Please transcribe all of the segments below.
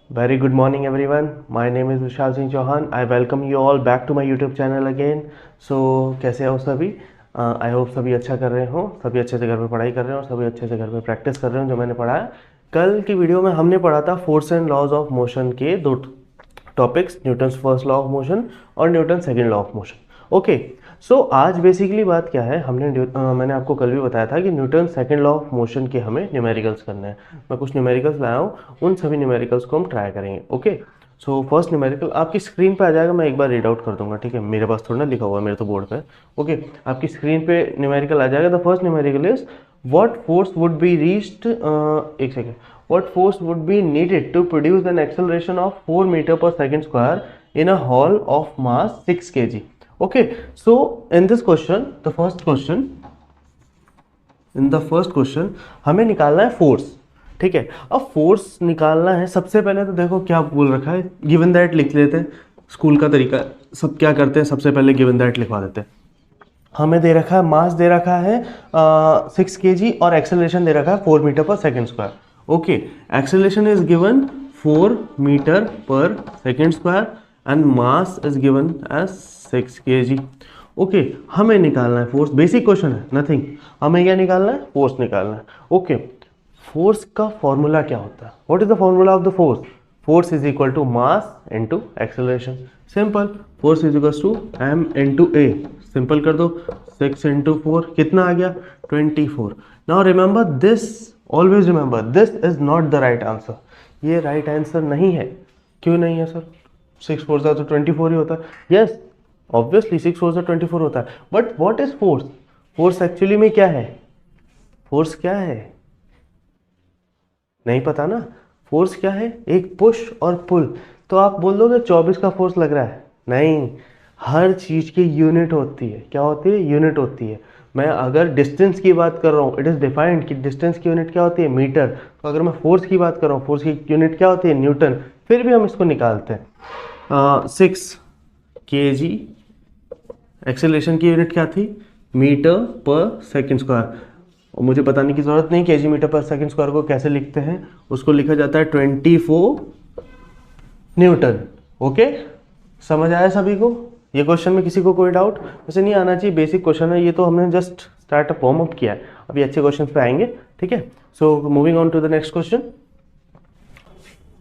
Very good morning everyone. My name is Vishal Singh Chauhan. I welcome you all back to my YouTube channel again. So कैसे हो सभी? I hope सभी अच्छा कर रहे हो, सभी अच्छे से घर में पढ़ाई कर रहे हो और सभी अच्छे से घर में प्रैक्टिस कर रहे हो जो मैंने पढ़ाया। कल की वीडियो में हमने पढ़ा था force and laws of motion के दो topics, Newton's first law of motion और Newton second law of motion. Okay, so आज बेसिकली बात क्या है, मैंने आपको कल भी बताया था कि Newton second law of motion के हमें न्यूमेरिकल्स करने हैं। मैं कुछ न्यूमेरिकल्स लाया हूँ, उन सभी न्यूमेरिकल्स को हम ट्राई करेंगे। ओके, सो फर्स्ट न्यूमेरिकल आपकी स्क्रीन पे आ जाएगा, मैं एक बार रीड आउट कर दूंगा, ठीक है। मेरे पास थोड़ा ना लिखा हुआ है, मेरे तो बोर्ड पे। ओके, आपकी स्क्रीन पे न्यूमेरिकल आ जाएगा। The first numerical is what force would be reached, एक second, what force would be needed to produce an acceleration of 4 meter per second square in a hall of mass 6 kg. Okay, so in this question, in the first question हमें निकालना है force, ठीक है। अब force निकालना है, सबसे पहले तो देखो क्या बोल रखा है, गिवन दैट लिख लेते हैं। स्कूल का तरीका सब क्या करते हैं, सबसे पहले गिवन दैट लिखवा देते हैं। हमें दे रखा है, मास दे रखा है 6 kg और एक्सेलरेशन दे रखा है 4 metre per second square. Okay, acceleration is given 4 metre per second square and mass is given as 6 kg। Okay, हमें निकालना है फोर्स, बेसिक क्वेश्चन है, नथिंग। हमें क्या निकालना है, फोर्स निकालना है। ओके, फोर्स का फॉर्मूला क्या होता है, what is the formula of the force? Force is equal to mass into acceleration. Simple, force is equal to m into a। Simple कर दो, 6 इंटू 4 कितना आ गया, 24। Now remember this, always remember this is not the right answer. ये right answer नहीं है। क्यों नहीं है सर? 6 4 तो 24 ही होता है। यस, ऑब्वियसली 6 4 24 होता है, but what is force? Force actually में क्या है? फोर्स क्या है, नहीं पता ना। फोर्स क्या है? एक पुश और पुल। तो आप बोल दोगे 24 का फोर्स लग रहा है, नहीं, हर चीज की यूनिट होती है। क्या होती है? यूनिट होती है। मैं अगर डिस्टेंस की बात कर रहा हूँ, इट इज डिफाइंड कि डिस्टेंस की यूनिट क्या होती है, मीटर। तो अगर मैं फोर्स की बात कर रहा हूँ, फोर्स की यूनिट क्या होती है, न्यूटन। फिर भी हम इसको निकालते हैं। 6 kg, एक्सेलरेशन की यूनिट क्या थी, मीटर पर सेकेंड स्क्वायर। और मुझे बताने की जरूरत नहीं KG metre per second square को कैसे लिखते हैं, उसको लिखा जाता है 24 न्यूटन। ओके, समझ आया सभी को? ये क्वेश्चन में किसी को कोई डाउट? वैसे नहीं आना चाहिए, बेसिक क्वेश्चन है ये, तो हमने जस्ट स्टार्ट वार्म अप किया है, अभी अच्छे क्वेश्चन पे आएंगे, ठीक है। So moving on to the next question.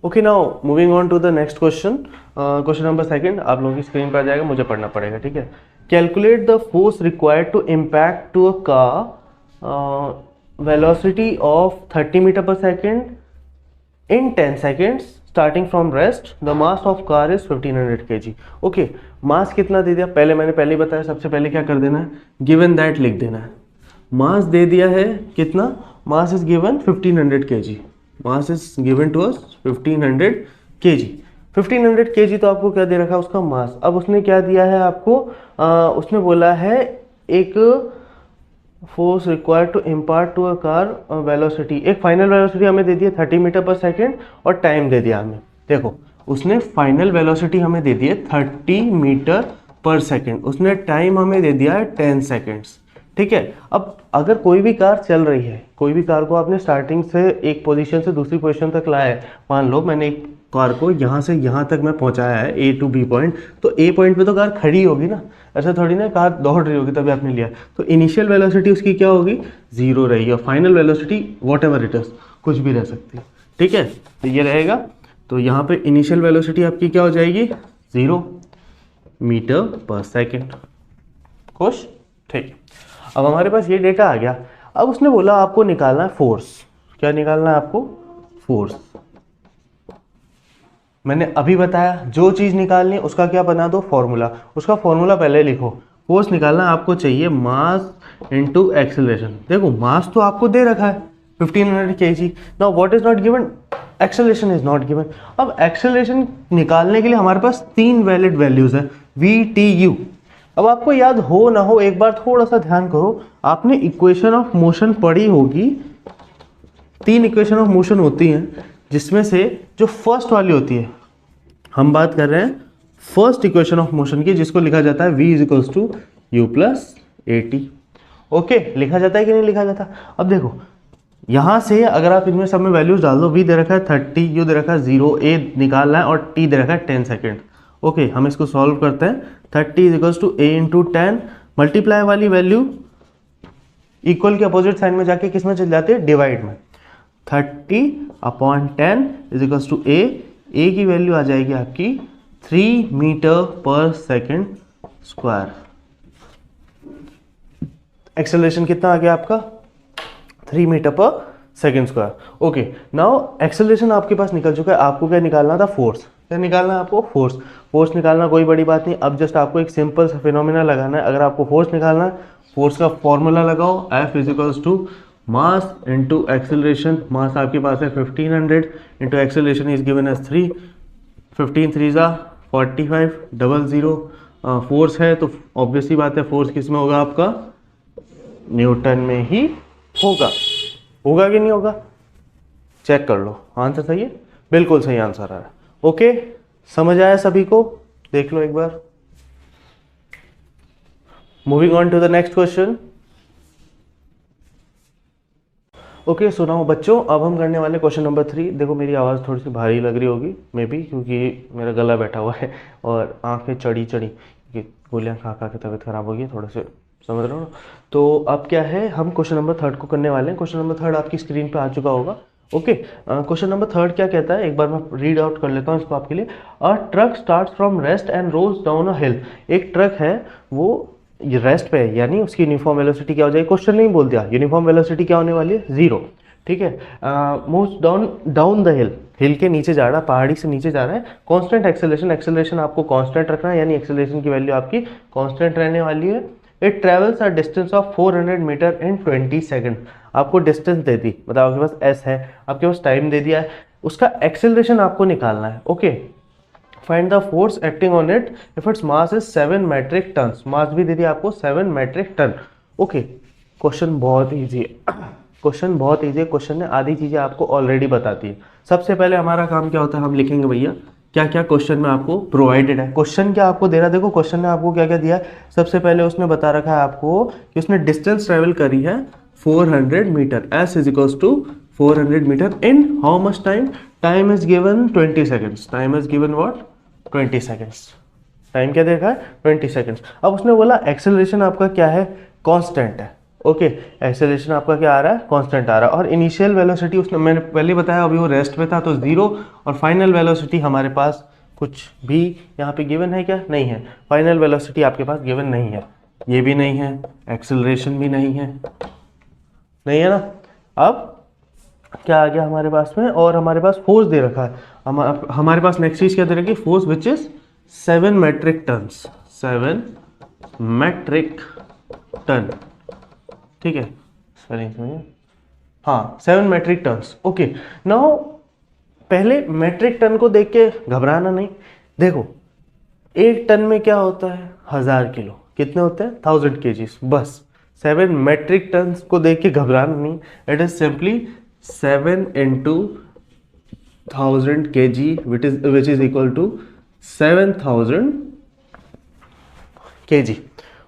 Okay, now moving on to the next question, question number second आप लोगों की स्क्रीन पर आ जाएगा, मुझे पढ़ना पड़ेगा, ठीक है। Calculate the force required to impact to a car velocity of 30 meter per second in 10 seconds starting from rest. The mass of car is 1500 kg. Okay, मास कितना दे दिया, मैंने पहले ही बताया, सबसे पहले क्या कर देना है, गिवन दैट लिख देना है। मास दे दिया है कितना, mass is given 1500 kg। Mass is given to us 1500 kg। 1500 kg तो आपको क्या दे रखा है, उसका मास। अब उसने क्या दिया है आपको, उसने बोला है एक force required to impart to a car velocity, एक फाइनल वेलोसिटी हमें दे दी है 30 मीटर पर सेकेंड और टाइम दे दिया हमें। देखो, उसने फाइनल वेलोसिटी हमें दे दी है 30 मीटर पर सेकेंड, उसने टाइम हमें दे दिया है 10 सेकेंड्स, ठीक है। अब अगर कोई भी कार चल रही है, कोई भी कार को आपने स्टार्टिंग से एक पोजीशन से दूसरी पोजीशन तक लाया है, मान लो मैंने एक कार को यहाँ से यहाँ तक मैं पहुँचाया है, ए टू बी पॉइंट, तो ए पॉइंट पे तो कार खड़ी होगी ना, ऐसा थोड़ी ना कार दौड़ रही होगी तभी आपने लिया। तो इनिशियल वेलोसिटी उसकी क्या होगी, 0 रहेगी, और final velocity what ever it is, कुछ भी रह सकती है, ठीक है। तो ये रहेगा, तो यहाँ पे इनिशियल वेलोसिटी आपकी क्या हो जाएगी, 0 मीटर पर सेकेंड। खुश, ठीक। अब हमारे पास ये डेटा आ गया। अब उसने बोला आपको निकालना है फोर्स। क्या निकालना है आपको, फोर्स। मैंने अभी बताया, जो चीज निकालनी है उसका क्या बना दो, फॉर्मूला। उसका फॉर्मूला पहले लिखो। फोर्स निकालना आपको चाहिए मास इनटू एक्सेलरेशन। देखो, मास तो आपको दे रखा है 1500 kg। Now what is not given, acceleration is not given. अब एक्सेलरेशन निकालने के लिए हमारे पास 3 वैलिड वैल्यूज है, वी टी यू। अब आपको याद हो ना हो, एक बार थोड़ा सा ध्यान करो, आपने इक्वेशन ऑफ मोशन पढ़ी होगी। 3 इक्वेशन ऑफ मोशन होती हैं, जिसमें से जो फर्स्ट वाली होती है, हम बात कर रहे हैं फर्स्ट इक्वेशन ऑफ मोशन की, जिसको लिखा जाता है v is equals to u plus a t. Okay, लिखा जाता है कि नहीं लिखा जाता? अब देखो, यहाँ से अगर आप इनमें सब में वैल्यूज डाल दो, v दे रखा है 30, u दे रखा है 0, a निकालना है और t दे रखा है 10 सेकेंड। ओके, हम इसको सॉल्व करते हैं। 30 is equals to a into 10, multiply वाली वैल्यू इक्वल के अपोजिट साइन में जाके किस में चल जाती है, डिवाइड में। 30/10 इज इक्वल्स टू a की वैल्यू आ जाएगी आपकी 3 metre per second square. Acceleration कितना आ गया आपका, 3 metre per second square. Okay, now acceleration आपके पास निकल चुका है, आपको क्या निकालना था, फोर्स। क्या निकालना है आपको, फोर्स। फोर्स निकालना कोई बड़ी बात नहीं, अब जस्ट आपको एक सिंपल सा फिनोमिना लगाना है। अगर आपको फोर्स निकालना है, फोर्स का फॉर्मूला लगाओ, F is equals to mass into acceleration. Mass आपके पास है 1500 into acceleration is given as 3, 15 3 जा 45, 00 फोर्स है तो ऑब्वियसली बात है फोर्स किस में होगा आपका, न्यूटन में ही होगा। होगा कि नहीं होगा, चेक कर लो। आंसर सही है, बिल्कुल सही आंसर आ रहा है। ओके, समझ आया सभी को, देख लो एक बार। Moving on to the next question. Okay, सुनाओ बच्चों, अब हम करने वाले क्वेश्चन नंबर 3। देखो मेरी आवाज़ थोड़ी सी भारी लग रही होगी मे बी, क्योंकि मेरा गला बैठा हुआ है और आंखें चढ़ी क्योंकि गोलियां खा खा के तबीयत खराब होगी थोड़े से, समझ रहे हो। तो अब क्या है, हम क्वेश्चन नंबर 3 को करने वाले हैं। क्वेश्चन नंबर 3 आपकी स्क्रीन पे आ चुका होगा। ओके, क्वेश्चन नंबर 3 क्या कहता है, एक बार मैं रीड आउट कर लेता हूँ इसको आपके लिए। A truck starts from rest and rolls down a hill. एक ट्रक है, वो रेस्ट पे है, यानी उसकी यूनिफॉर्म वेलोसिटी क्या हो जाएगी, क्वेश्चन नहीं बोल दिया, यूनिफॉर्म वेलोसिटी क्या होने वाली है, 0। ठीक है, मूव्स डाउन द हिल, हिल के नीचे जा रहा है, पहाड़ी से नीचे जा रहा है। कांस्टेंट एक्सेलरेशन, एक्सेलरेशन आपको कांस्टेंट रखना है, यानी एक्सेलरेशन की वैल्यू आपकी कांस्टेंट रहने वाली है। It travels a distance of 400 meter in 20 second. आपको डिस्टेंस दे दी, मतलब आपके पास एस है, आपके पास टाइम दे दिया है, उसका एक्सेलरेशन आपको निकालना है। Okay, find the force acting on it if it's mass is 7 metric ton. Mass भी दे दिया आपको 7 मेट्रिक टन। ओके, क्वेश्चन बहुत ईजी है, क्वेश्चन बहुत ईजी है। क्वेश्चन ने आधी चीजें आपको ऑलरेडी बताती है। सबसे पहले हमारा काम क्या होता है, हम लिखेंगे भैया क्या क्या क्वेश्चन में आपको प्रोवाइडेड है। क्वेश्चन क्या आपको दे रहा है, देखो क्वेश्चन ने आपको क्या क्या दिया है। सबसे पहले उसने बता रखा है आपको कि उसने डिस्टेंस ट्रेवल करी है 400 meter, s is equals to 400 meter in how much time, time is given 20 seconds, time is given what, 20 seconds. Time क्या देखा है, 20 सेकेंड्स। अब उसने बोला एक्सेलरेशन आपका क्या है, कांस्टेंट है। ओके, एक्सेलरेशन आपका क्या आ रहा है, कांस्टेंट आ रहा है। और इनिशियल वेलोसिटी उसने, मैंने पहले बताया अभी वो रेस्ट पे था तो 0, और फाइनल वेलोसिटी हमारे पास कुछ भी यहाँ पे गिवन है क्या, नहीं है। फाइनल वेलोसिटी आपके पास गिवन नहीं है, ये भी नहीं है, एक्सेलरेशन भी नहीं है, नहीं है ना। अब क्या आ गया हमारे पास में, और हमारे पास फोर्स दे रखा है। हमारे पास नेक्स्ट चीज क्या दे रखी है, force which is 7 metric tons, 7 metric ton. ठीक है, स्पेलिंग समझिए, हाँ 7 मेट्रिक टन्स। ओके, नाउ पहले मेट्रिक टन को देख के घबराना नहीं। देखो 1 टन में क्या होता है, 1000 किलो, कितने होते हैं, 1000 केजीज, बस। 7 मेट्रिक टन्स को देख के घबराना नहीं, it is simply 7 into 1000 kg which is equal to 7000 kg।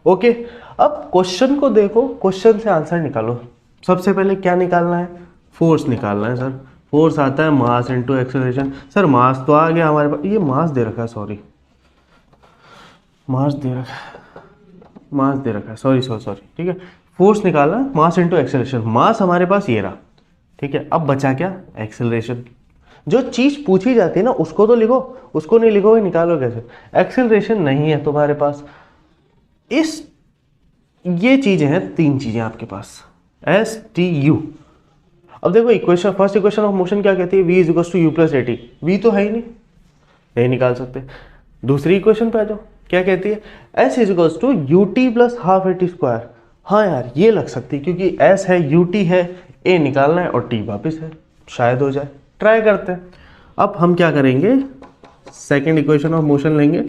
Okay, अब क्वेश्चन को देखो, क्वेश्चन से आंसर निकालो। सबसे पहले क्या निकालना है, फोर्स निकालना है सर। फोर्स आता है मास इंटू एक्सेलरेशन। सर मास तो आ गया हमारे पास, ये मास दे रखा है, सॉरी मास दे रखा है, मास दे रखा है, सॉरी सॉरी सॉरी। ठीक है, फोर्स निकालना है मास इंटू एक्सेलरेशन, मास हमारे पास ये रहा। ठीक है, अब बचा क्या, एक्सेलरेशन। जो चीज पूछी जाती है ना उसको तो लिखो, उसको नहीं लिखोगे निकालो कैसे। एक्सेलरेशन नहीं है तुम्हारे पास, इस ये चीजें हैं, 3 चीजें आपके पास, एस टी यू। अब देखो equation, first equation of motion क्या कहती है, v is equals to u plus a t. V तो है ही नहीं निकाल सकते। दूसरी इक्वेशन पे आ जाओ, क्या कहती है, s is equals to u t plus half a t square. हाँ यार ये लग सकती है, क्योंकि s है, यू टी है, a निकालना है और t वापस है, शायद हो जाए, ट्राई करते हैं। अब हम क्या करेंगे, सेकेंड इक्वेशन ऑफ मोशन लेंगे,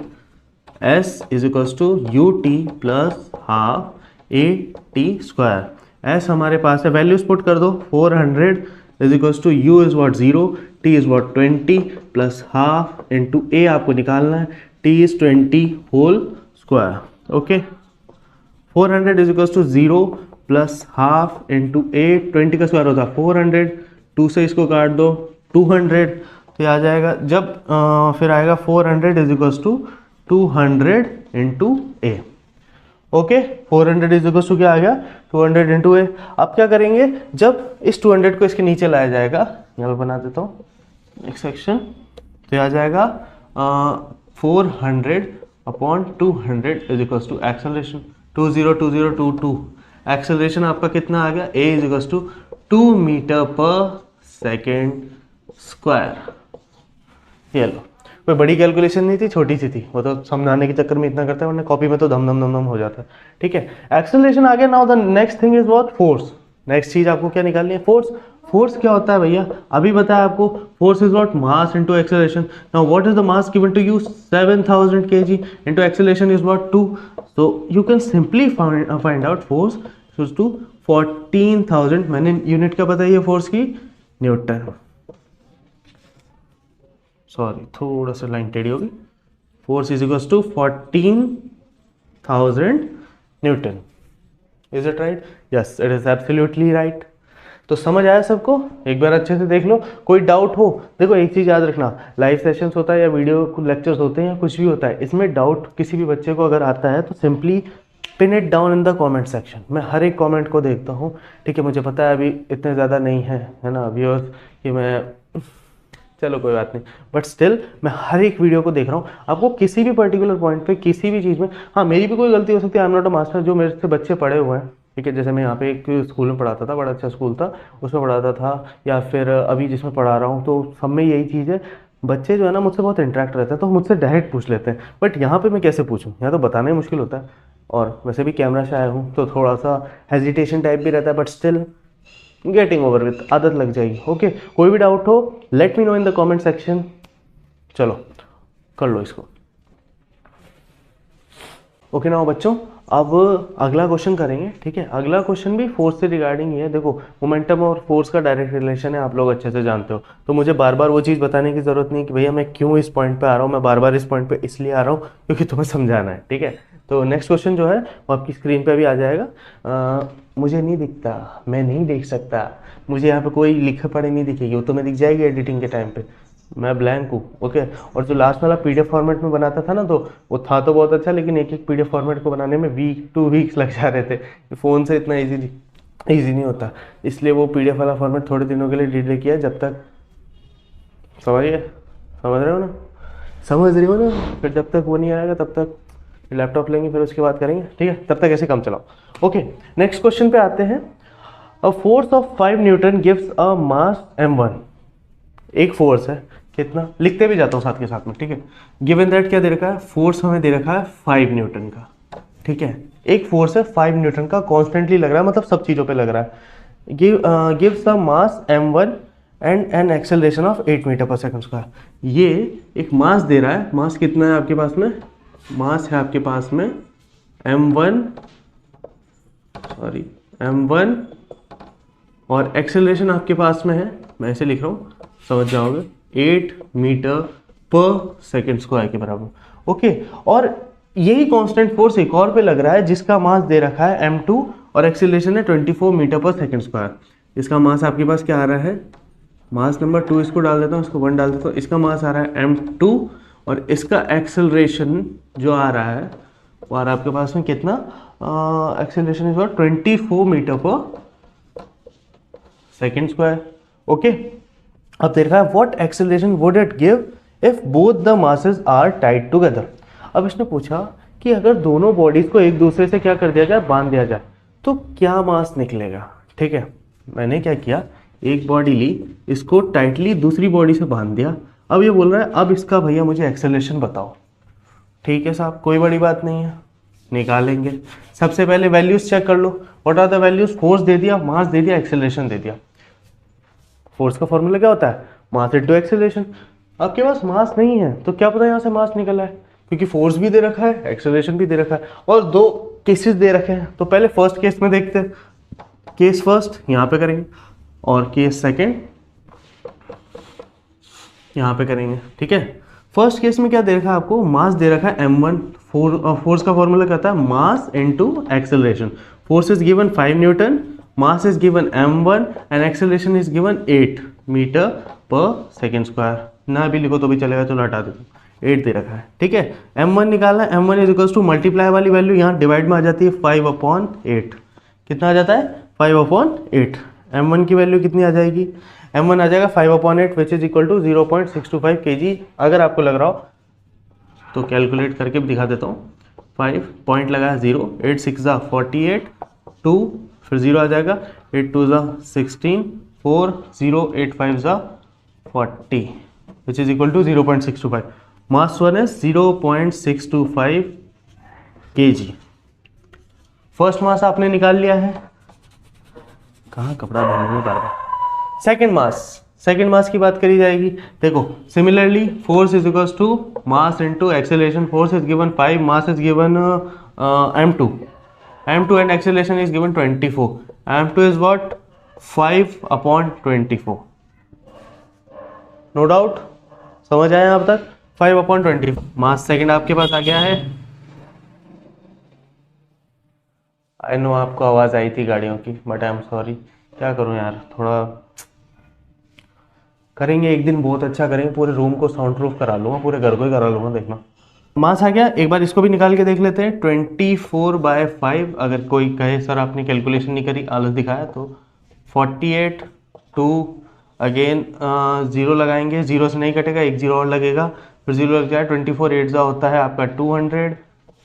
s is equals to u t plus half a t square. S हमारे पास है, वैल्यूज पुट कर दो, 400 is equals to u is what 0, t is what 20 plus half into a आपको निकालना है, t is 20 whole square. Okay, 400 is equal to 0 plus half into 8, 20 का square होता है 400, 2 से इसको काट दो 200, तो ये आ जाएगा जब फिर आएगा 400 is equal to 200 into a. Okay, 400 is equal to क्या आ गया 200 इंटू ए। अब क्या करेंगे, जब इस 200 को इसके नीचे लाया जाएगा, यहाँ पे बना देता हूँ एक सेक्शन, तो ये आ जाएगा 400 upon 200 is equal to acceleration 202022। Acceleration आपका कितना आ गया, a is equal to 2 meter per second square. ये लो, कोई बड़ी कैलकुलेशन नहीं थी, छोटी सी थी, वो तो समझाने के चक्कर में इतना करता है, वरना कॉपी में तो धम धम धम धम हो जाता है। ठीक है, एक्सेलरेशन आ गया। Now the next thing is what, force. Next चीज आपको क्या निकालनी है, फोर्स। फोर्स क्या होता है भैया, अभी बताया आपको, force is what, mass into acceleration. Now what is the mass given to you, 7000 kg into acceleration is what 2। So you can simply find out force equals to 14,000। मैंने यूनिट क्या बताई है फोर्स की, न्यूटन। सॉरी, थोड़ा सा line टेढ़ी होगी। Force is equals to 14,000 newton. Is it right? Yes, it is absolutely right. तो समझ आया सबको, एक बार अच्छे से देख लो। कोई डाउट हो, देखो एक चीज़ याद रखना, लाइव सेशंस होता है या वीडियो लेक्चर्स होते हैं या कुछ भी होता है, इसमें डाउट किसी भी बच्चे को अगर आता है तो simply pin it down in the comment section. मैं हर एक कमेंट को देखता हूँ। ठीक है, मुझे पता है अभी इतने ज़्यादा नहीं है ना व्यूअर्स कि मैं, चलो कोई बात नहीं, बट स्टिल मैं हर एक वीडियो को देख रहा हूँ। आपको किसी भी पर्टिकुलर पॉइंट पे, किसी भी चीज़ में, हाँ मेरी भी कोई गलती हो सकती है, I am not a master, जो मेरे से बच्चे पढ़े हुए हैं। ठीक है, जैसे मैं यहाँ पे एक स्कूल में पढ़ाता था, बड़ा अच्छा स्कूल था, उसमें पढ़ाता था, या फिर अभी जिसमें पढ़ा रहा हूँ, तो सब में यही चीज़ है, बच्चे जो है ना मुझसे बहुत इंटरेक्ट रहते हैं, तो मुझसे डायरेक्ट पूछ लेते हैं। बट यहाँ पे मैं कैसे पूछूँ, यहाँ तो बताना ही मुश्किल होता है, और वैसे भी कैमरा से आया हूँ तो थोड़ा सा हेजिटेशन टाइप भी रहता है, but still getting over with, आदत लग जाएगी। ओके, कोई भी डाउट हो let me know in the comment section. चलो कर लो इसको। ओके ना बच्चों, अब अगला क्वेश्चन करेंगे। ठीक है, अगला क्वेश्चन भी फोर्स से रिगार्डिंग ही है। देखो, मोमेंटम और फोर्स का डायरेक्ट रिलेशन है, आप लोग अच्छे से जानते हो, तो मुझे बार बार वो चीज़ बताने की जरूरत नहीं कि भैया मैं क्यों इस पॉइंट पे आ रहा हूँ। मैं बार बार इस पॉइंट पे इसलिए आ रहा हूँ क्योंकि तुम्हें समझाना है। ठीक है, तो नेक्स्ट क्वेश्चन जो है वो आपकी स्क्रीन पे भी आ जाएगा। मुझे नहीं दिखता, मैं नहीं देख सकता, मुझे यहाँ पे कोई लिखे पढ़े नहीं दिखेगी, वो तो मैं दिख जाएगी एडिटिंग के टाइम पे, मैं ब्लैंक हूँ। ओके, और जो लास्ट वाला पीडीएफ फॉर्मेट में बनाता था ना, तो वो था तो बहुत अच्छा, लेकिन एक एक पीडीएफ फॉर्मेट को बनाने में 2 वीक्स लग जा रहे थे। फ़ोन से इतना ईजी नहीं होता, इसलिए वो पीडीएफ वाला फॉर्मेट थोड़े दिनों के लिए डिले किया, जब तक समझ रहे हो ना, फिर जब तक वो नहीं आएगा तब तक लैपटॉप लेंगे, फिर उसके बाद करेंगे। ठीक है, तब तक ऐसे काम चलाओ। ओके, नेक्स्ट क्वेश्चन पे आते हैं। A force of 5 Newton gives a mass m1। एक फोर्स है, कितना लिखते भी जाता हूँ साथ के साथ में। ठीक है, गिवन दैट क्या दे रखा है, फोर्स हमें दे रखा है 5 न्यूटन का। ठीक है, एक फोर्स है 5 न्यूटन का, कॉन्स्टेंटली लग रहा है, मतलब सब चीज़ों पे लग रहा है। Gives the mass m1 and an acceleration of 8 meter per second square. ये एक मास दे रहा है, मास कितना है आपके पास में, मास है आपके पास में m1 और एक्सेलरेशन आपके पास में है, मैं ऐसे लिख रहा हूँ समझ जाओगे, 8 मीटर पर सेकेंड स्क्वायर के बराबर। ओके, और यही कांस्टेंट फोर्स एक और पे लग रहा है जिसका मास दे रखा है m2 और एक्सेलरेशन है 24 मीटर पर सेकेंड स्क्वायर। इसका मास आपके पास क्या आ रहा है, मास नंबर 2 इसको डाल देता हूँ, इसको 1 डाल देता हूँ, इसका मास आ रहा है m2 और इसका एक्सेलरेशन जो आ रहा है वो आ रहा है आपके पास में कितना, acceleration is 24 meter per second square. Okay, अब देख रहा है what acceleration would it give if both the masses are tied together. अब इसने पूछा कि अगर दोनों बॉडीज को एक दूसरे से क्या कर दिया जाए, बांध दिया जाए, तो क्या मास निकलेगा। ठीक है, मैंने क्या किया, एक बॉडी ली, इसको टाइटली दूसरी बॉडी से बांध दिया। अब ये बोल रहा है अब इसका भैया मुझे एक्सेलरेशन बताओ। ठीक है साहब, कोई बड़ी बात नहीं है, निकालेंगे। सबसे पहले वैल्यूज चेक कर लो, what are the values, force दे दिया, मास दे दिया, एक्सेलरेशन दे दिया। फोर्स का फॉर्मूला क्या होता है, मास इनटू एक्सेलरेशन। आपके पास मास नहीं है तो क्या पता यहाँ से मास निकला है, क्योंकि फोर्स भी दे रखा है, एक्सेलरेशन भी दे रखा है, और 2 केसेस दे रखे हैं। तो पहले फर्स्ट केस में देखते हैं, केस फर्स्ट यहाँ पे करेंगे और केस सेकंड यहाँ पे करेंगे। ठीक है, फर्स्ट केस में क्या दे रखा है आपको, मास दे रखा है m1, फोर्स का फॉर्मूला कहता है mass into acceleration. Force is given 5 newton, mass is given m1 and acceleration is given 8 meter per second square. ना भी लिखो तो भी चलेगा, चलो हटा देता हूँ, 8 दे रखा है, ठीक है। m1 निकालना है, m1 is equals to multiply वाली वैल्यू यहाँ डिवाइड में आ जाती है 5/8। कितना आ जाता है 5/8। m1 की वैल्यू कितनी आ जाएगी, m1 आ जाएगा 5/8 which is equal to 0.625 kg। अगर आपको लग रहा हो तो कैलकुलेट करके भी दिखा देता हूँ। 5 पॉइंट लगाया 0, 8 6 ज़ा 48, 2 फिर 0 आ जाएगा, 8 2 ज़ा 16, 4 0 8 5 ज़ा 40 which is equal to 0.625। Mass one is 0.625 kg। First mass आपने निकाल लिया है, कहाँ कपड़ा धोने में बार बार। सेकेंड मास की बात करी जाएगी। देखो similarly force is equals to mass into acceleration. Force is given 5, mass is given m2 and acceleration is given 24। m2 is what 5/24। No doubt, समझ आया अब तक, 5/24। मास सेकेंड आपके पास आ गया है। आई नो आपको आवाज आई थी गाड़ियों की, बट आई एम सॉरी, क्या करूं यार, थोड़ा करेंगे एक दिन, बहुत अच्छा करेंगे, पूरे रूम को साउंड प्रूफ करा लूँगा, पूरे घर को ही करा लूँगा। देखना मास आ गया, एक बार इसको भी निकाल के देख लेते हैं। 24/5, अगर कोई कहे सर आपने कैलकुलेशन नहीं करी, आलस दिखाया, तो 48 2 अगेन 0 लगाएंगे, 0 से नहीं कटेगा, एक 0 और लगेगा, फिर 0 लग जाए, 24 8 होता है आपका 200।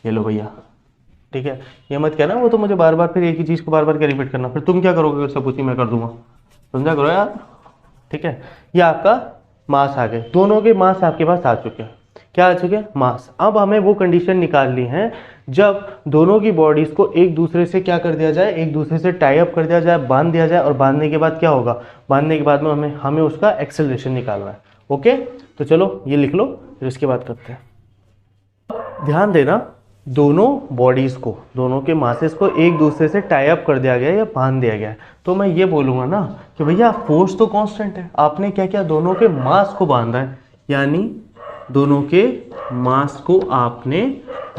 ये लो भैया, ठीक है। ये मत कहना वो तो मुझे बार बार फिर एक ही चीज़ को बार बार क्या रिपीट करना, फिर तुम क्या करोगे सब उसी मैं कर दूंगा, समझा करो यार, ठीक है। ये आपका मास आ गए, दोनों के मास आपके पास आ चुके हैं। क्या आ चुके हैं, मास। अब हमें वो कंडीशन निकालनी है जब दोनों की बॉडीज को एक दूसरे से क्या कर दिया जाए, एक दूसरे से टाई अप कर दिया जाए, बांध दिया जाए, और बांधने के बाद क्या होगा, बांधने के बाद में हमें उसका एक्सेलरेशन निकालना है। ओके, तो चलो ये लिख लो, फिर इसके बाद करते हैं। ध्यान देना, दोनों बॉडीज को, दोनों के मासेस को एक दूसरे से टाई अप कर दिया गया या बांध दिया गया है, तो मैं ये बोलूँगा ना कि भैया फोर्स तो कांस्टेंट है, आपने क्या किया, दोनों के मास को बांधा है, यानी दोनों के मास को आपने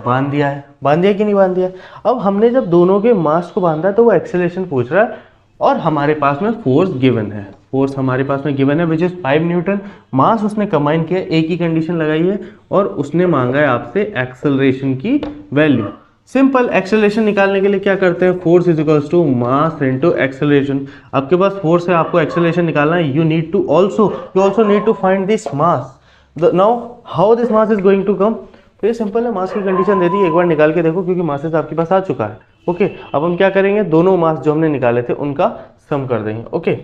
बांध दिया है। बांध दिया कि नहीं बांध दिया। अब हमने जब दोनों के मास को बांधा है तो वो एक्सेलरेशन पूछ रहा है, और हमारे पास में फोर्स गिवन है, फोर्स हमारे पास में गिवन है विच इज 5 न्यूटन। मास उसने कंबाइन किया, एक ही कंडीशन लगाई है, और उसने मांगा है आपसे एक्सेलरेशन की वैल्यू। सिंपल, एक्सेलरेशन निकालने के लिए क्या करते हैं, force is equals to mass into acceleration. आपके पास फोर्स है, आपको एक्सेलरेशन निकालना है, you also need to find this mass. Now how this mass is going to come, तो ये सिंपल है, मास की कंडीशन दे दी, एक बार निकाल के देखो, क्योंकि मासेस आपके पास आ चुका है। ओके, अब हम क्या करेंगे, दोनों मास जो हमने निकाले थे उनका सम कर देंगे। ओके,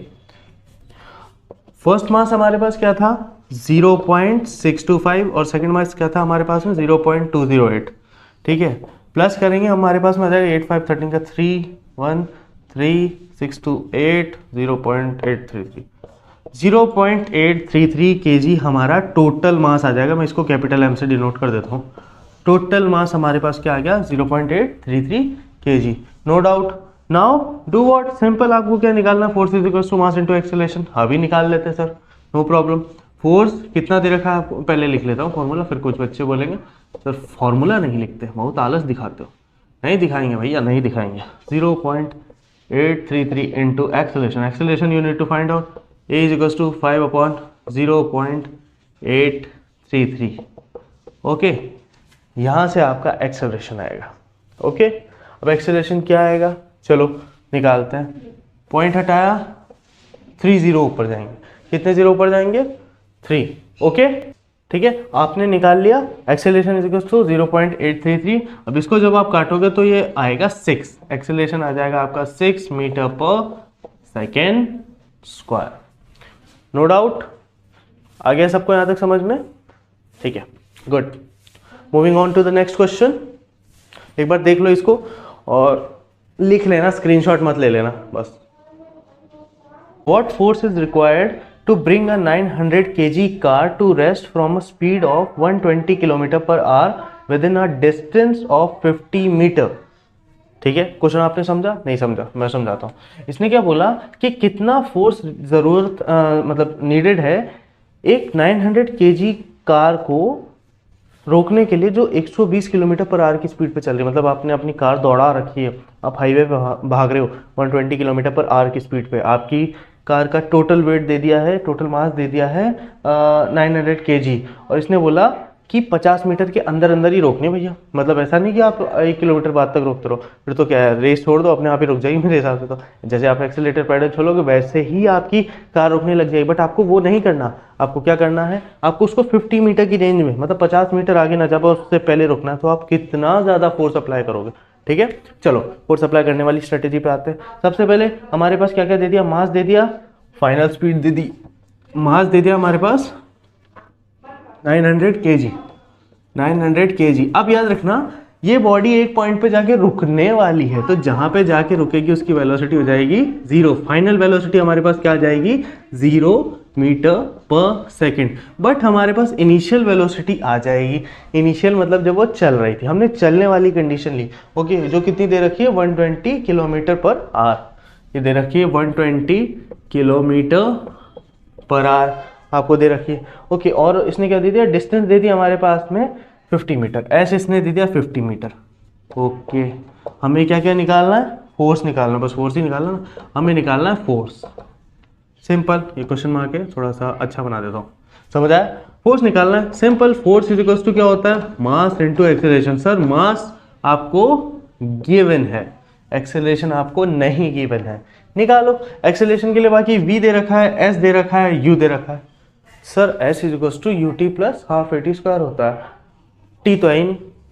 फर्स्ट मास हमारे पास क्या था 0.625, और सेकंड मास क्या था हमारे पास में 0.208, ठीक है। प्लस करेंगे, हमारे पास में आ जाएगा 8 5 13 का 3 1 3 6 2 8 0.833 0.833 kg हमारा टोटल मास आ जाएगा। मैं इसको कैपिटल एम से डिनोट कर देता हूँ। टोटल मास हमारे पास क्या आ गया 0.833 kg। No doubt. Now do what, simple, आपको क्या निकालना, force is equal to mass into acceleration. अभी निकाल लेते हैं सर, नो प्रॉब्लम। फोर्स कितना दे रखा है आपको, पहले लिख लेता हूँ फॉर्मूला, फिर कुछ बच्चे बोलेंगे सर फॉर्मूला नहीं लिखते, बहुत आलस दिखाते हो। नहीं दिखाएंगे भैया, नहीं दिखाएंगे। 0.833 into acceleration, acceleration you need to find out, a is equal to 5/0.833। Okay, यहाँ से आपका एक्सेलरेशन आएगा। ओके, अब एक्सेलरेशन क्या आएगा, चलो निकालते हैं। पॉइंट हटाया, 3 0 ऊपर जाएंगे। कितने 0 ऊपर जाएंगे, 3। ओके, ठीक है, आपने निकाल लिया। Acceleration is equal to 0.833। अब इसको जब आप काटोगे तो ये आएगा 6, एक्सेलरेशन आ जाएगा आपका 6 meter per second square. No doubt, आ गया सबको यहाँ तक समझ में, ठीक है, good. Moving on to the next question. एक बार देख लो इसको और लिख लेना, स्क्रीनशॉट मत ले लेना बस। What force is required to bring a 900 kg car to rest from a speed of 120 km/h within a distance of 50 meter. ठीक है, क्वेश्चन आपने समझा, नहीं समझा, मैं समझाता हूँ। इसने क्या बोला कि कितना फोर्स जरूरत मतलब नीडेड है एक 900 kg कार को रोकने के लिए जो 120 किलोमीटर पर आवर की स्पीड पे चल रही है, मतलब आपने अपनी कार दौड़ा रखी है, आप हाईवे पे भाग रहे हो 120 किलोमीटर पर आवर की स्पीड पे, आपकी कार का टोटल वेट दे दिया है, टोटल मास दे दिया है 900 kg, और इसने बोला कि 50 मीटर के अंदर अंदर ही रोकनी है भैया। मतलब ऐसा नहीं कि आप 1 किलोमीटर बाद तक रोकते रहो, फिर तो क्या है, रेस छोड़ दो, अपने आप ही रुक जाएगी मेरे हिसाब से। तो जैसे आप एक्सीलरेटर पैडल छोड़ोगे वैसे ही आपकी कार रुकने लग जाएगी, बट आपको वो नहीं करना। आपको क्या करना है, आपको उसको 50 मीटर की रेंज में, मतलब 50 मीटर आगे ना जा पाओ उससे पहले रुकना है। तो आप कितना ज़्यादा फोर्स अप्लाई करोगे, ठीक है। चलो फोर्स अप्लाई करने वाली स्ट्रेटेजी पे आते हैं। सबसे पहले हमारे पास क्या क्या दे दिया, मास दे दिया, फाइनल स्पीड दे दी, मास दे दिया हमारे पास 900 kg, 900 kg। अब याद रखना ये बॉडी एक पॉइंट पे जाके रुकने वाली है, तो जहां पे जाके रुकेगी उसकी वेलोसिटी हो जाएगी 0। फाइनल वेलोसिटी हमारे पास क्या आ जाएगी, 0 मीटर पर सेकेंड। बट हमारे पास इनिशियल वेलोसिटी आ जाएगी। इनिशियल मतलब जब वो चल रही थी, हमने चलने वाली कंडीशन ली, ओके, जो कितनी दे रखी है 120 किलोमीटर पर आवर। ये दे रखी है 120 किलोमीटर पर आवर आपको दे रखी है, ओके। और इसने क्या दे दिया, डिस्टेंस दे दिया हमारे पास में 50 मीटर, ऐसे इसने दे दिया 50 मीटर, ओके। हमें क्या क्या निकालना है, फोर्स निकालना, बस फोर्स ही निकालना ना, हमें निकालना है फोर्स। सिंपल, ये क्वेश्चन मार्क है, थोड़ा सा अच्छा बना देता हूँ, समझ आया। फोर्स निकालना है, सिंपल, फोर्स इज इक्वल टू क्या होता है, mass into acceleration. Sir mass आपको गिवन है, एक्सेलरेशन आपको नहीं गिवन है, निकालो। एक्सेलरेशन के लिए बाकी v दे रखा है, s दे रखा है, u दे रखा है। Sir s is equal to u t plus half a t square होता है, t तो है ही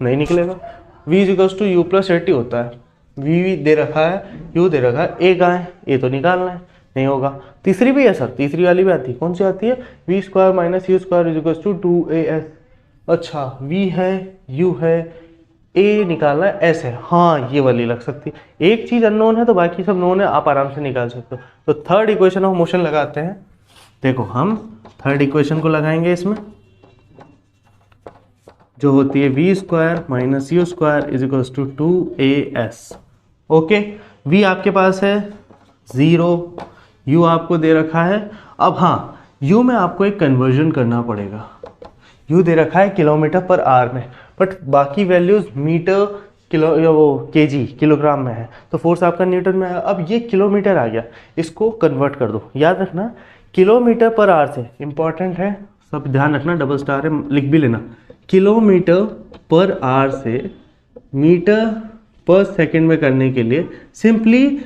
नहीं निकलेगा। v is equal to u plus a t होता है, v दे रखा है, u दे रखा है, a कहाँ है, a तो निकालना है, नहीं होगा। तीसरी भी है सर, तीसरी वाली भी आती है, कौन सी आती है, v square minus u square is equal to 2as। अच्छा v है, u है, a निकालना है, s है, हाँ ये वाली लग सकती है। एक चीज अननोन है तो बाकी सब नोन है, आप आराम से निकाल सकते हो। तो थर्ड इक्वेशन ऑफ मोशन लगाते हैं। देखो हम थर्ड इक्वेशन को लगाएंगे, इसमें जो होती है v square minus u square is equal to 2as, okay. v आपके पास है 0, u आपको दे रखा है। अब हाँ, u में आपको एक कन्वर्जन करना पड़ेगा, u दे रखा है किलोमीटर पर आवर में, बट बाकी वैल्यूज मीटर, किलो, या वो केजी, किलोग्राम में है, तो फोर्स आपका न्यूटन में है। अब ये किलोमीटर आ गया, इसको कन्वर्ट कर दो। याद रखना किलोमीटर पर आवर से, इंपॉर्टेंट है, सब ध्यान रखना, डबल स्टार है, लिख भी लेना। किलोमीटर पर आवर से मीटर पर सेकंड में करने के लिए सिंपली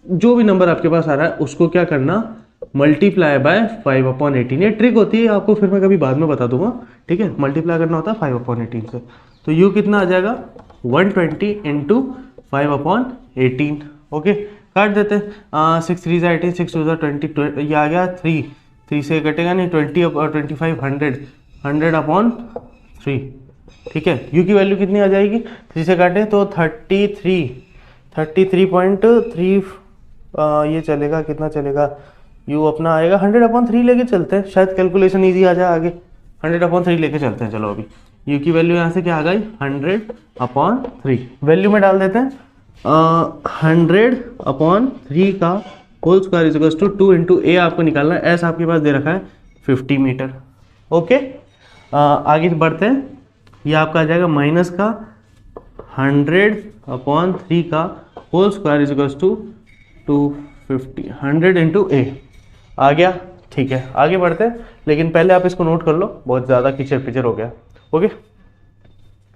जो भी नंबर आपके पास आ रहा है उसको क्या करना, मल्टीप्लाई बाय 5/18। ये ट्रिक होती है, आपको फिर मैं कभी बाद में बता दूंगा, ठीक है। मल्टीप्लाई करना होता है 5/18 से, तो u कितना आ जाएगा 120 इंटू 5/18, ओके। काट देते हैं, 6 3 18, 6 2 20, ये आ गया 3 से कटेगा नहीं, 20 25 100/3, ठीक है। u की वैल्यू कितनी आ जाएगी, 3 से काटें तो 33.3, ये चलेगा, कितना चलेगा, u अपना आएगा 100/3 लेके चलते हैं, शायद कैलकुलेशन इजी आ जाए आगे। 100/3 लेके चलते हैं, चलो। अभी u की वैल्यू यहाँ से क्या आ गई, 100/3, वैल्यू में डाल देते हैं 100/3 का whole square is equal to 2 into a आपको निकालना है, s आपके पास दे रखा है 50 मीटर, ओके। आगे बढ़ते हैं, ये आपका आ जाएगा माइनस का 100/3 का whole square is equal to 250, 100 into a आ गया, ठीक है। आगे बढ़ते हैं, लेकिन पहले आप इसको नोट कर लो, बहुत ज़्यादा कीचड़ पिचड़ हो गया, ओके।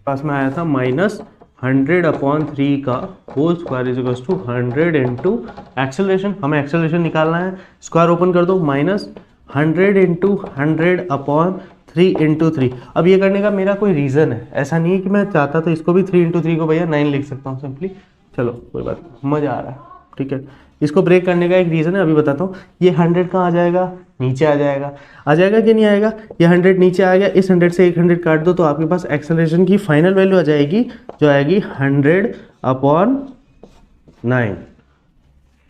पास में आया था माइनस 100/3 का whole square is equal to 100 into acceleration, हमें एक्सेलरेशन निकालना है, स्क्वायर ओपन कर दो, माइनस 100 इंटू 100/3 इंटू 3। अब ये करने का मेरा कोई रीज़न है, ऐसा नहीं है कि मैं चाहता तो इसको भी 3 इंटू 3 को भैया 9 लिख सकता हूँ सिंपली, चलो कोई बात नहीं, मज़ा आ रहा है, ठीक है। इसको ब्रेक करने का एक रीज़न है, अभी बताता हूँ। ये 100 कहाँ आ जाएगा, नीचे आ जाएगा कि नहीं आएगा, ये 100 नीचे आ गया, इस 100 से एक 100 काट दो तो आपके पास एक्सेलरेशन की फाइनल वैल्यू आ जाएगी, जो आएगी 100/9,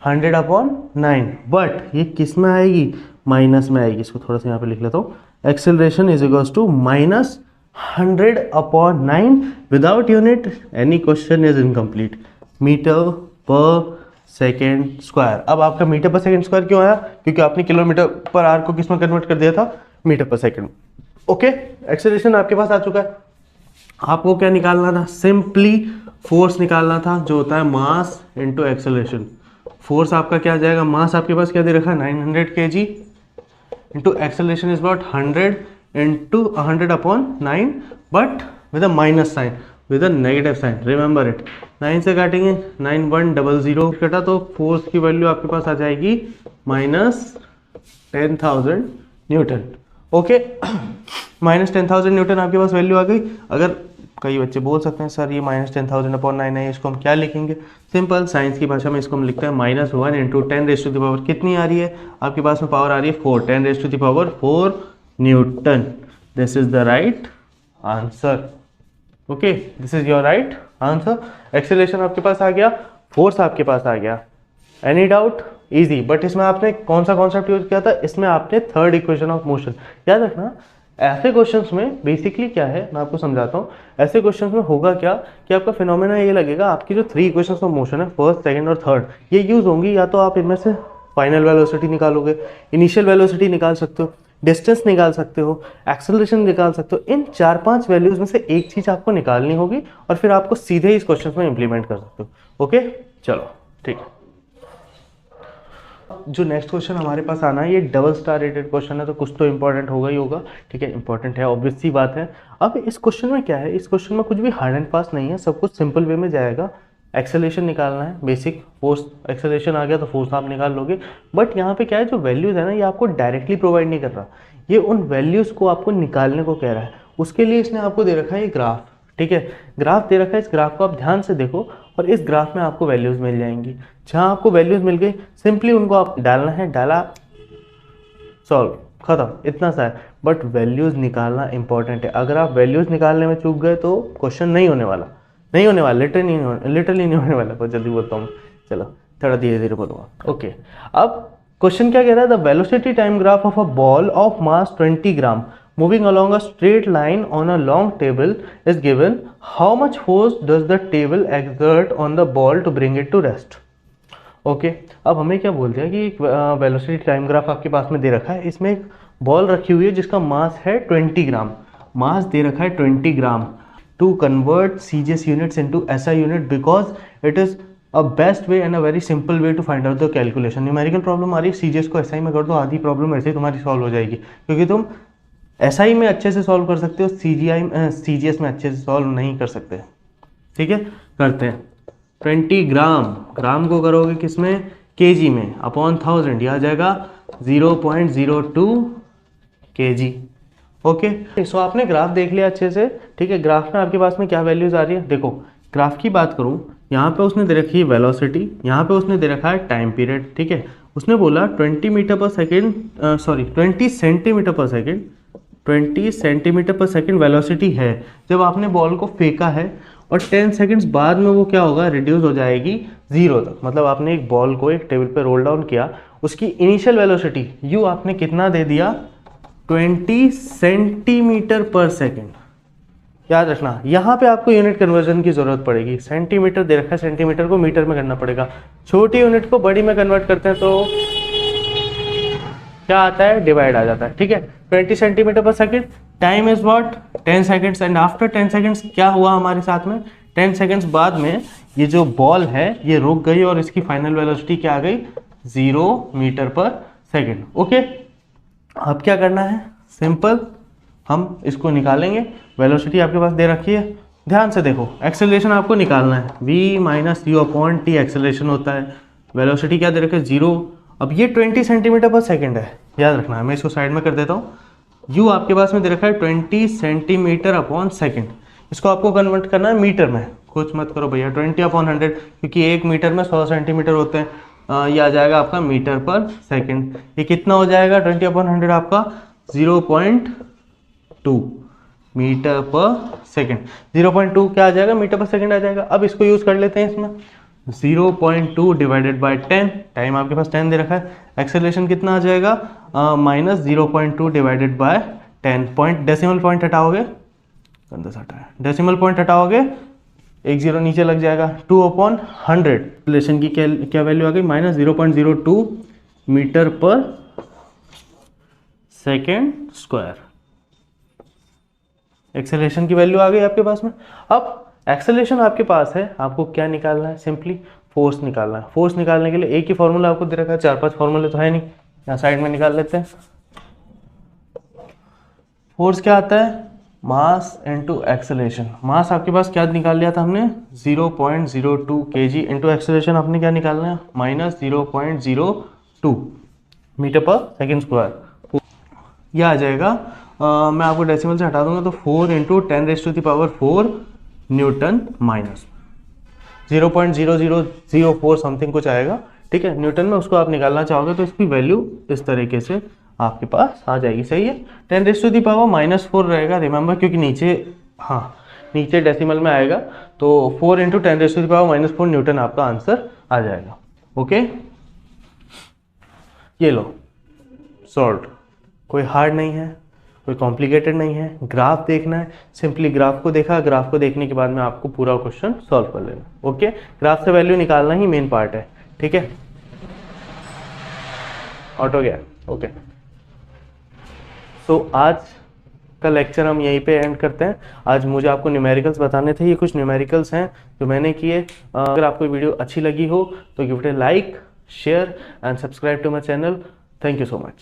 100/9। बट ये किस में आएगी, माइनस में आएगी। इसको थोड़ा सा यहाँ पे लिख लेता हूँ, acceleration is equal to minus 100/9 without unit, any question is incomplete, meter per second square. अब आपका मीटर पर सेकेंड स्क्वायर क्यों आया, क्योंकि आपने किलोमीटर पर आवर को किस में कन्वर्ट कर दिया था, metre per second, okay, acceleration आपके पास आ चुका है। आपको क्या निकालना था? सिंपली फोर्स निकालना था, जो होता है मास इनटू एक्सेलरेशन। फोर्स आपका क्या आ जाएगा? मास आपके पास क्या दे रखा है? 900 kg into acceleration is about 100 into 100 upon 9, but with a minus sign, with a negative sign, remember it. 9 से काटेंगे, 9100 कटा तो फोर्स की वैल्यू आपके पास आ जाएगी -10,000 न्यूटन। ओके, -10,000 न्यूटन आपके पास वैल्यू आ गई। अगर कई बच्चे बोल सकते हैं सर ये -10,000 अपॉन 9 है, इसको हम क्या लिखेंगे? सिंपल, साइंस की भाषा में इसको हम लिखते हैं -1 इंटू 10⁻⁴ कितनी आ रही है आपके पास में? पावर आ रही है 4, 10⁻⁴ Newton. This is the right answer. Okay, this is your right answer. Acceleration आपके पास आ गया, फोर्स आपके पास आ गया। Any doubt? इजी। बट इसमें आपने कौन सा कॉन्सेप्ट यूज किया था? इसमें आपने थर्ड इक्वेशन ऑफ मोशन। याद रखना, ऐसे क्वेश्चंस में बेसिकली क्या है मैं आपको समझाता हूँ। ऐसे क्वेश्चंस में होगा क्या कि आपका फिनोमेना ये लगेगा, आपकी जो 3 इक्वेशंस ऑफ मोशन है, फर्स्ट, सेकंड और थर्ड, ये यूज होंगी। या तो आप इनमें से फाइनल वेलोसिटी निकालोगे, इनिशियल वेलोसिटी निकाल सकते हो, डिस्टेंस निकाल सकते हो, एक्सेलरेशन निकाल सकते हो। इन 4-5 वैल्यूज में से एक चीज आपको निकालनी होगी और फिर आपको सीधे इस क्वेश्चन में इंप्लीमेंट कर सकते हो। ओके, चलो ठीक है। जो नेक्स्ट क्वेश्चन हमारे पास आना है, ये डबल स्टार रेटेड क्वेश्चन है, तो कुछ तो इंपॉर्टेंट होगा ही होगा। ठीक है, इंपॉर्टेंट है, ऑब्वियस सी बात है। अब इस क्वेश्चन में क्या है? इस क्वेश्चन में कुछ भी हार्ड एंड फास्ट नहीं है, सब कुछ सिंपल वे में जाएगा। एक्सेलरेशन निकालना है, बेसिक फोर्स, एक्सेलरेशन आ गया तो फोर्स आप निकाल लोगे। बट यहाँ पे क्या है, जो वैल्यूज है ना, ये आपको डायरेक्टली प्रोवाइड नहीं कर रहा, ये उन वैल्यूज को आपको निकालने को कह रहा है। उसके लिए इसने आपको दे रखा है ये ग्राफ। ठीक है, ग्राफ दे रखा है, इस ग्राफ को आप ध्यान से देखो और इस ग्राफ में आपको वैल्यूज मिल जाएंगी। जहां आपको वैल्यूज मिल गई, सिंपली उनको आप डालना है, डाला, सॉल्व, खत्म, इतना सा है। बट वैल्यूज निकालना इंपॉर्टेंट है। अगर आप वैल्यूज निकालने में चूक गए तो क्वेश्चन नहीं होने वाला, नहीं होने वाला, लिटरली नहीं होने वाला। बहुत जल्दी बोलता हूँ, चलो थोड़ा धीरे धीरे बोलूँगा। ओके, अब क्वेश्चन क्या कह रहा है? The velocity time graph of a ball of mass 20 gram moving along a straight line on a long table is given. How much force does the table exert on the ball to bring it to rest? Okay, अब हमें क्या बोल दिया कि एक velocity time graph आपके पास में दे रखा है। इसमें एक बॉल रखी हुई है जिसका मास है 20 ग्राम, मास दे रखा है 20 gram. To convert CGS units into SI unit because it is a best way and a very simple way to find out the calculation. Numerical problem आ रही है, CGS को SI में कर दो, आधी प्रॉब्लम ऐसे ही तुम्हारी सॉल्व हो जाएगी, क्योंकि तुम SI में अच्छे से सॉल्व कर सकते हो, CGS में अच्छे से सॉल्व नहीं कर सकते। ठीक है, करते हैं। 20 ग्राम, ग्राम को करोगे किसमें? kg में, अपॉन 1000, यह आ जाएगा 0.02 kg। ओके, सो आपने ग्राफ देख लिया अच्छे से। ठीक है, ग्राफ में आपके पास में क्या वैल्यूज आ रही है? देखो, ग्राफ की बात करूं, यहाँ पे उसने दे रखी है वेलोसिटी, यहाँ पे उसने दे रखा है टाइम पीरियड। ठीक है, उसने बोला 20 metre per second, sorry 20 centimetre पर सेकेंड, 20 सेंटीमीटर पर सेकेंड वेलोसिटी है जब आपने बॉल को फेंका है, और 10 सेकंड्स बाद में वो क्या होगा? रिड्यूस हो जाएगी 0 तक। मतलब आपने एक बॉल को एक टेबल पे रोल डाउन किया, उसकी इनिशियल वेलोसिटी यू आपने कितना दे दिया? 20 सेंटीमीटर पर सेकेंड। याद रखना, यहाँ पे आपको यूनिट कन्वर्जन की जरूरत पड़ेगी। सेंटीमीटर दे रखा है, सेंटीमीटर को मीटर में करना पड़ेगा। छोटी यूनिट को बड़ी में कन्वर्ट करते हैं तो क्या आता है? डिवाइड आ जाता है। ठीक है, 20 सेंटीमीटर पर second, time is what? 10 seconds. And after 10 seconds क्या हुआ हमारे साथ में? 10 सेकंड्स बाद में ये जो बॉल है ये रुक गई और इसकी फाइनल वेलोसिटी क्या आ गई? 0 मीटर पर सेकेंड। ओके, अब क्या करना है? सिंपल, हम इसको निकालेंगे। वेलोसिटी आपके पास दे रखी है, ध्यान से देखो। एक्सेलरेशन आपको निकालना है, v - u upon t acceleration होता है। वेलोसिटी क्या दे रखी है? 0। अब ये 20 सेंटीमीटर पर सेकेंड है, याद रखना है। मैं इसको साइड में कर देता हूँ। u आपके पास में दे रखा है 20 सेंटीमीटर अपॉन सेकेंड। इसको आपको कन्वर्ट करना है मीटर में। कुछ मत करो भैया, 20 अपॉन 100, क्योंकि 1 मीटर में 100 सेंटीमीटर होते हैं। ये आ जाएगा आपका मीटर पर सेकेंड। ये कितना हो जाएगा? 20 अपॉन 100 आपका 0.2 मीटर पर सेकेंड। 0.2 क्या आ जाएगा? मीटर पर सेकेंड आ जाएगा। अब इसको यूज कर लेते हैं इसमें। 0.2 डिवाइडेड बाई 10, टाइम आपके पास 10 दे रखा है। एक्सेलरेशन कितना आ जाएगा? -0.2 divided by 10। Point, decimal point हटाओगे, गंदा सा हटाया, डेसिमल पॉइंट हटाओगे, एक जीरो नीचे लग जाएगा। 2/100 एक्सेलरेशन की क्या वैल्यू आ गई? -0.02 metre per second square. Acceleration की वैल्यू आ गई आपके पास में। अब एक्सेलरेशन आपके पास है, आपको क्या निकालना है, सिंपली फोर्स निकालना है। फोर्स निकालने के लिए एक ही फॉर्मूला आपको दे रखा है, 4-5 फॉर्मूले तो है नहीं, यहाँ साइड में निकाल लेते हैं। फोर्स क्या आता है, मास इनटू एक्सेलरेशन। मास आपके पास क्या निकाल लिया था हमने, 0.02 kg इंटू एक्सेलरेशन आपने क्या निकालना है, -0.02 मीटर पर सेकेंड स्क्वायर। यह आ जाएगा मैं आपको डेसिमल से हटा दूंगा तो 4 इंटू 10⁴ न्यूटन माइनस 0.0004 समथिंग कुछ आएगा, ठीक है। न्यूटन में उसको आप निकालना चाहोगे तो इसकी वैल्यू इस तरीके से आपके पास आ जाएगी, सही है। 10⁻⁻⁴ रहेगा, रिमेंबर, क्योंकि नीचे, हाँ नीचे डेसिमल में आएगा, तो 4 इंटू 10⁻⁻⁴ न्यूटन आपका आंसर आ जाएगा। ओके, ये लो सॉल्व। कोई हार्ड नहीं है, कोई कॉम्प्लिकेटेड नहीं है, ग्राफ देखना है, सिंपली ग्राफ को देखा, ग्राफ को देखने के बाद में आपको पूरा क्वेश्चन सॉल्व कर लेना। ओके, ग्राफ से वैल्यू निकालना ही मेन पार्ट है, ठीक है। आउट हो गया, ओके। सो आज का लेक्चर हम यहीं पे एंड करते हैं। आज मुझे आपको न्यूमेरिकल्स बताने थे, ये कुछ न्यूमेरिकल्स हैं जो मैंने किए। अगर आपको वीडियो अच्छी लगी हो तो give it a like, share and subscribe to my channel. Thank you so much.